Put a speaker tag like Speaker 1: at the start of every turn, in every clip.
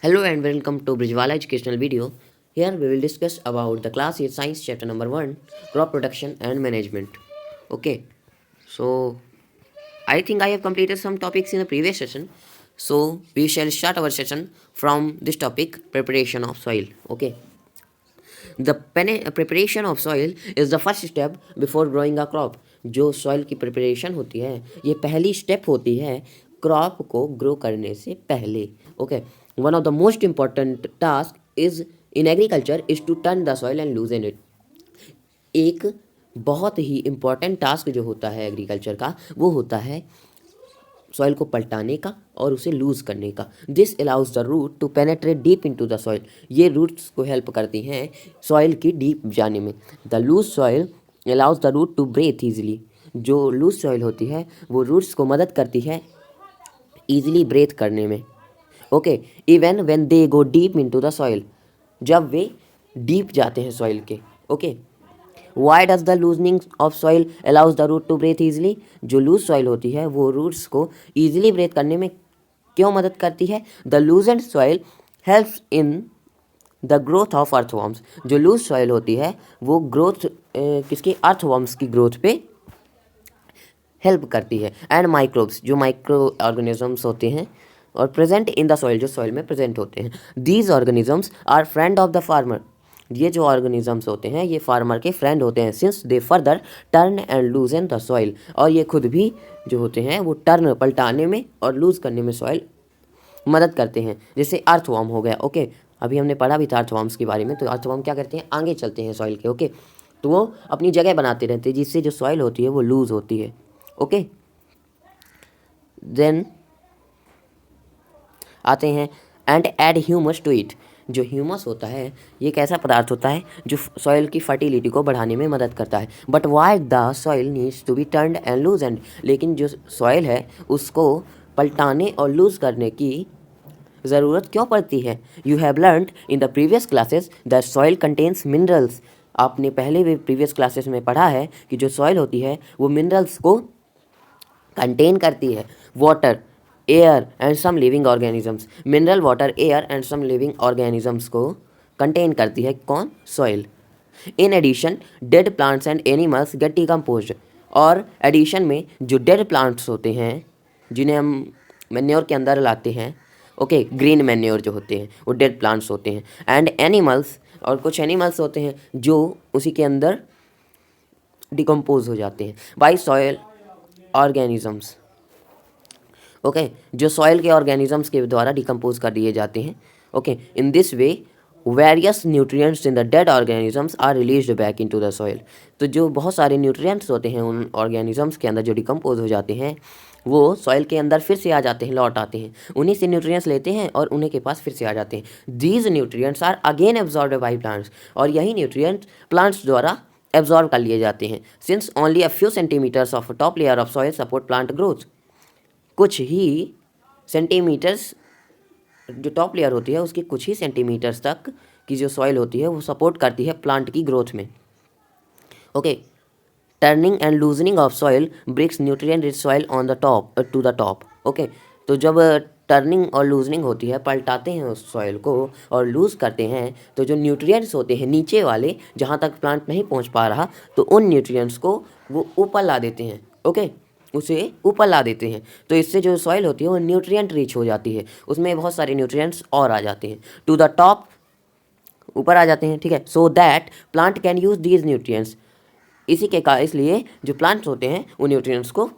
Speaker 1: Hello and welcome to Brijwala Educational Video. Here we will discuss about the class 8 science chapter number 1 crop production and management. Okay, so I think I have completed some topics in the previous session. So we shall start our session from this topic preparation of soil. Okay, the preparation of soil is the first step before growing a crop. जो soil की preparation होती है ये पहली step होती है crop को grow करने से पहले. Okay, one of the most important task is in agriculture is to turn the soil and loosen it. एक बहुत ही इम्पॉर्टेंट टास्क जो होता है एग्रीकल्चर का वो होता है सॉइल को पलटाने का और उसे लूज़ करने का. This allows the root to penetrate deep into the soil. ये रूट्स को हेल्प करती हैं सॉइल की डीप जाने में. The loose soil allows the root to breathe easily. जो लूज सॉइल होती है वो रूट्स को मदद करती है ईजिली ब्रेथ करने में. Okay, even when they go deep into the soil. जब वे डीप जाते हैं सॉइल के. Okay, why does the loosening of soil allows the root to breathe easily. जो लूज सॉइल होती है वो रूट्स को ईजिली ब्रेथ करने में क्यों मदद करती है. The loosened soil helps in the growth of earthworms. जो लूज सॉइल होती है वो ग्रोथ किसकी अर्थवॉर्म्स की ग्रोथ पे हेल्प करती है. एंड माइक्रोब्स जो माइक्रो ऑर्गेनिजम्स होते हैं और प्रेजेंट इन द सॉइल जो सॉइल में प्रेजेंट होते हैं. These organisms are friend of the farmer. ये जो ऑर्गेनिजम्स होते हैं ये फार्मर के फ्रेंड होते हैं since they further turn and लूजन the soil. और ये खुद भी जो होते हैं वो टर्न पलटाने में और लूज करने में सॉइल मदद करते हैं. जैसे अर्थवॉर्म हो गया. ओके, अभी हमने पढ़ा भी था अर्थवॉर्म्स के बारे में. तो अर्थवॉर्म क्या करते हैं, आगे चलते हैं सॉइल के. ओके, तो वो अपनी जगह बनाते रहते हैं जिससे जो सॉइल होती है वो लूज होती है. ओके, देन आते हैं and add humus to it. जो ह्यूमस होता है ये एक ऐसा पदार्थ होता है जो सॉइल की फर्टिलिटी को बढ़ाने में मदद करता है. But why the soil needs to be turned and loose and. लेकिन जो सॉइल है उसको पलटाने और लूज करने की ज़रूरत क्यों पड़ती है. You have learned in the previous classes that soil contains minerals. आपने पहले भी प्रीवियस क्लासेस में पढ़ा है कि जो सॉइल होती है वो मिनरल्स को कंटेन करती है. Water, air and some living organisms. Mineral, water, air and some living organisms को कंटेन करती है कौन, soil. In addition dead plants and animals get decomposed. और एडिशन में जो डेड प्लांट्स होते हैं जिन्हें हम मैन्योर के अंदर लाते हैं. ओके, ग्रीन मैन्योर जो होते हैं वो डेड प्लांट्स होते हैं. एंड एनिमल्स, और कुछ एनिमल्स होते हैं जो उसी के अंदर डिकम्पोज हो जाते हैं बाई सॉइल ऑर्गेनिजम्स. ओके, जो सॉइल के ऑर्गेनिजम्स के द्वारा डिकम्पोज कर दिए जाते हैं. Okay, in this way various nutrients in the dead organisms are released back into the soil. तो जो बहुत सारे न्यूट्रिएंट्स होते हैं उन ऑर्गेनिजम्स के अंदर जो डिकम्पोज हो जाते हैं वो सॉइल के अंदर फिर से आ जाते हैं, लौट आते हैं. उन्हीं से न्यूट्रिएंट्स लेते हैं और उन्हीं के पास फिर से आ जाते हैं. These nutrients are again absorbed by plants. और यही न्यूट्रिएंट्स प्लांट्स द्वारा एब्जॉर्ब कर लिए जाते हैं. Since only a few centimetres of top layer of soil support plant growth. कुछ ही सेंटीमीटर्स जो टॉप लेयर होती है उसकी कुछ ही सेंटीमीटर्स तक की जो सॉइल होती है वो सपोर्ट करती है प्लांट की ग्रोथ में. Okay, turning and loosening of soil brings nutrient rich soil on the top to the top. Okay, तो जब टर्निंग और लूजनिंग होती है, पलटाते हैं उस सॉइल को और लूज़ करते हैं, तो जो न्यूट्रिएंट्स होते हैं नीचे वाले जहाँ तक प्लांट नहीं पहुँच पा रहा तो उन न्यूट्रिएंट्स को वो ऊपर ला देते हैं. ओके, उसे ऊपर ला देते हैं. तो इससे जो सॉइल होती है वो न्यूट्रिएंट रिच हो जाती है, उसमें बहुत सारे न्यूट्रिएंट्स और आ जाते हैं. टू द टॉप, ऊपर आ जाते हैं. ठीक है, so that plant can use these nutrients. इसी के इसलिए जो प्लांट्स होते हैं वो न्यूट्रिएंट्स को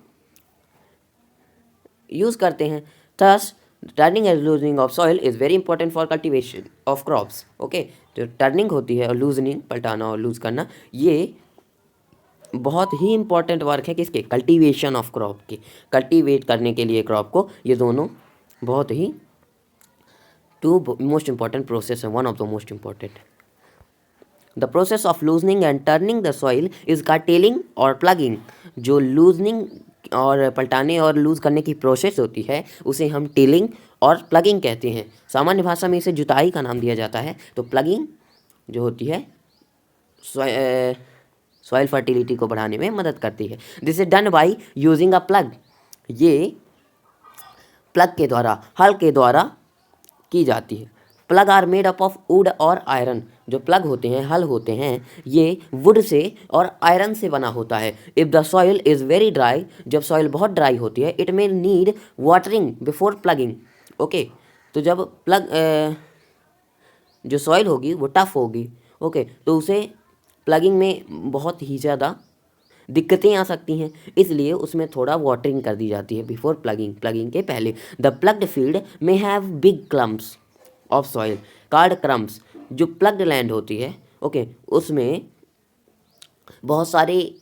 Speaker 1: यूज़ करते हैं. Thus turning and loosening of soil is very important for cultivation of crops. Okay, जो टर्निंग होती है और लूजनिंग, पलटाना और लूज करना, ये बहुत ही इंपॉर्टेंट वर्क है किसके, कल्टीवेशन ऑफ क्रॉप के. कल्टीवेट करने के लिए क्रॉप को ये दोनों बहुत ही टू मोस्ट इंपॉर्टेंट प्रोसेस है, one of the most important. The process of loosening and turning the soil is called tilling और प्लगिंग. जो लूजनिंग और पलटाने और लूज करने की प्रोसेस होती है उसे हम टिलिंग और प्लगिंग कहते हैं. सामान्य भाषा में इसे जुताई का नाम दिया जाता है. तो प्लगिंग जो होती है सॉइल फर्टिलिटी को बढ़ाने में मदद करती है. This is done by using a plough. ये प्लग के द्वारा, हल के द्वारा की जाती है। Plough are made up of wood और आयरन। जो प्लग होते हैं, हल होते हैं, ये वुड से और आयरन से बना होता है। If the soil is very dry, जब सॉइल बहुत ड्राई होती है, it may need watering before plugging. Okay, तो जब जो सॉइल होगी वो टफ होगी, ओके, तो उसे प्लगिंग में बहुत ही ज़्यादा दिक्कतें आ सकती हैं, इसलिए उसमें थोड़ा वाटरिंग कर दी जाती है बिफोर प्लगिंग, प्लगिंग के पहले। The ploughed field may have big clumps of soil called crumbs. जो प्लग्ड लैंड होती है, ओके, उसमें बहुत सारे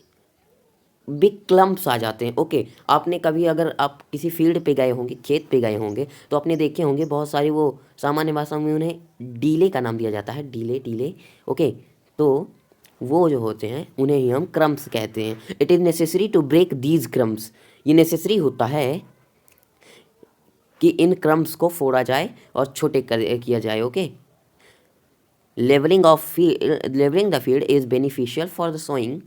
Speaker 1: बिग क्लम्प्स आ जाते हैं। ओके, आपने कभी अगर आप किसी फील्ड पे गए होंगे, खेत पे गए होंगे, तो आपने देखे होंगे बहुत सारे, वो सामान्य भाषा में उन्हें डीले का नाम दिया जाता है, डीले डीले। ओके, तो वो जो होते हैं उन्हें ही हम क्रम्प्स कहते हैं। It is necessary to break these crumbs. ये नेसेसरी होता है कि इन क्रम्प्स को फोड़ा जाए और छोटे किया जाए। Okay, levelling the field is beneficial for the sowing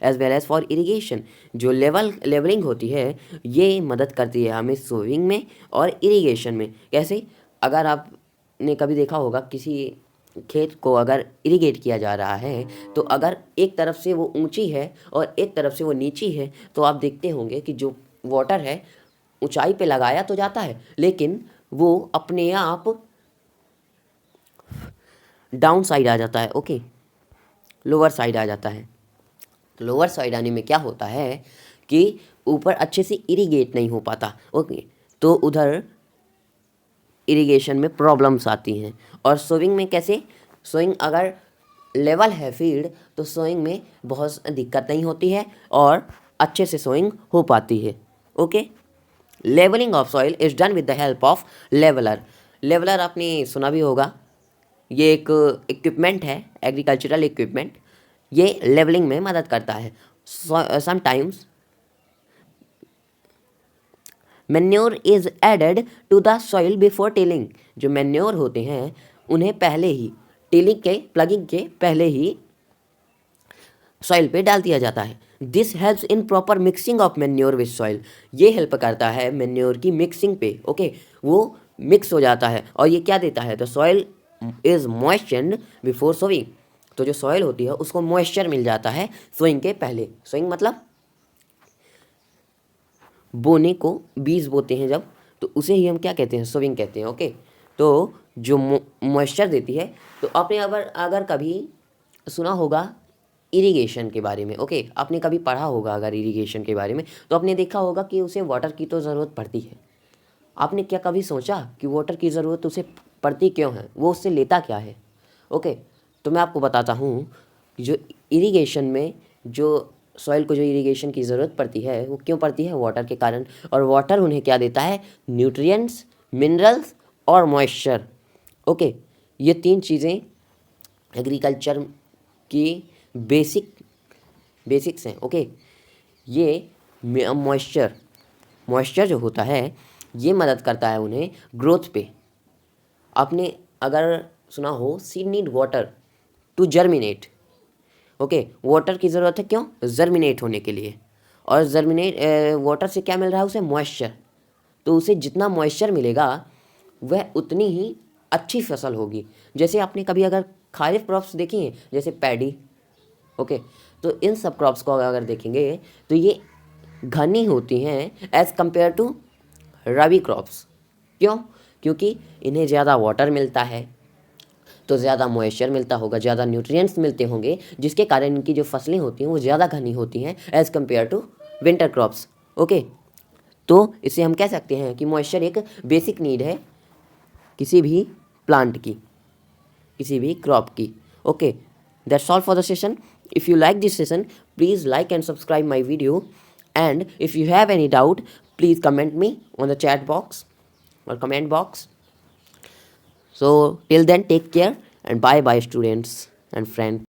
Speaker 1: as well as for irrigation. जो लेवलिंग होती है ये मदद करती है हमें सोइंग में और इरिगेशन में। कैसे? अगर आपने कभी देखा होगा किसी खेत को अगर इरिगेट किया जा रहा है, तो अगर एक तरफ से वो ऊंची है और एक तरफ से वो नीची है, तो आप देखते होंगे कि जो वाटर है ऊंचाई पे लगाया तो जाता है, लेकिन वो अपने आप डाउन साइड आ जाता है। ओके, लोअर साइड आ जाता है। लोअर साइड आने में क्या होता है कि ऊपर अच्छे से इरिगेट नहीं हो पाता। ओके, तो उधर इरिगेशन में प्रॉब्लम्स आती हैं। और सोइंग में कैसे? सोइंग अगर लेवल है फील्ड, तो सोइंग में बहुत दिक्कत नहीं होती है और अच्छे से सोइंग हो पाती है। Okay, levelling of soil is done with the help of leveller. Leveller आपने सुना भी होगा, ये एक इक्विपमेंट है, एग्रीकल्चरल इक्विपमेंट। ये लेवलिंग में मदद करता है। Sometimes manure is added to the soil before tilling. जो मैन्योर होते हैं उन्हें पहले ही टिलिंग के, प्लगिंग के पहले ही सॉइल पे डाल दिया जाता है। This helps in proper mixing of manure with soil. ये हेल्प करता है मैन्योर की मिक्सिंग पे। ओके, वो मिक्स हो जाता है और ये क्या देता है? The soil is moistured before sowing. तो जो सॉइल होती है उसको मॉइस्चर मिल जाता है सोइंग के पहले। सोइंग मतलब बोने को, बीज बोते हैं जब, तो उसे ही हम क्या कहते हैं? सोइंग कहते हैं। ओके, तो जो मॉइस्चर देती है, तो आपने अगर कभी सुना होगा इरिगेशन के बारे में। ओके, आपने कभी पढ़ा होगा अगर इरिगेशन के बारे में, तो आपने देखा होगा कि उसे वाटर की तो ज़रूरत पड़ती है। आपने क्या कभी सोचा कि वाटर की ज़रूरत उसे पड़ती क्यों है? वो उससे लेता क्या है? ओके, तो मैं आपको बताता हूँ, जो इरिगेशन में जो सॉइल को जो इरिगेशन की ज़रूरत पड़ती है वो क्यों पड़ती है? वाटर के कारण। और वाटर उन्हें क्या देता है? न्यूट्रिएंट्स, मिनरल्स और मॉइस्चर। ओके, ये तीन चीज़ें एग्रीकल्चर की बेसिक्स हैं। ओके, ये मॉइस्चर जो होता है ये मदद करता है उन्हें ग्रोथ पे। आपने अगर सुना हो, seed need water to germinate. Okay, water की ज़रूरत है क्यों? जर्मिनेट होने के लिए। और वाटर से क्या मिल रहा है उसे? मॉइस्चर। तो उसे जितना मॉइस्चर मिलेगा वह उतनी ही अच्छी फसल होगी। जैसे आपने कभी अगर खारिफ क्रॉप्स देखी हैं, जैसे पैडी, ओके, तो इन सब क्रॉप्स को अगर देखेंगे तो ये घनी होती हैं as compare to rabi crops. क्यों? क्योंकि इन्हें ज़्यादा वाटर मिलता है, तो ज़्यादा मॉइस्चर मिलता होगा, ज़्यादा न्यूट्रिएंट्स मिलते होंगे, जिसके कारण इनकी जो फसलें होती हैं वो ज़्यादा घनी होती हैं as compare to winter crops. Okay, तो इसे हम कह सकते हैं कि मॉइस्चर एक बेसिक नीड है किसी भी प्लांट की, किसी भी क्रॉप की। Okay, that's all for the session. If you like this session, please like and subscribe my video, and if you have any doubt, please comment me on the chat box or comment box. So till then, take care and bye bye students and friends.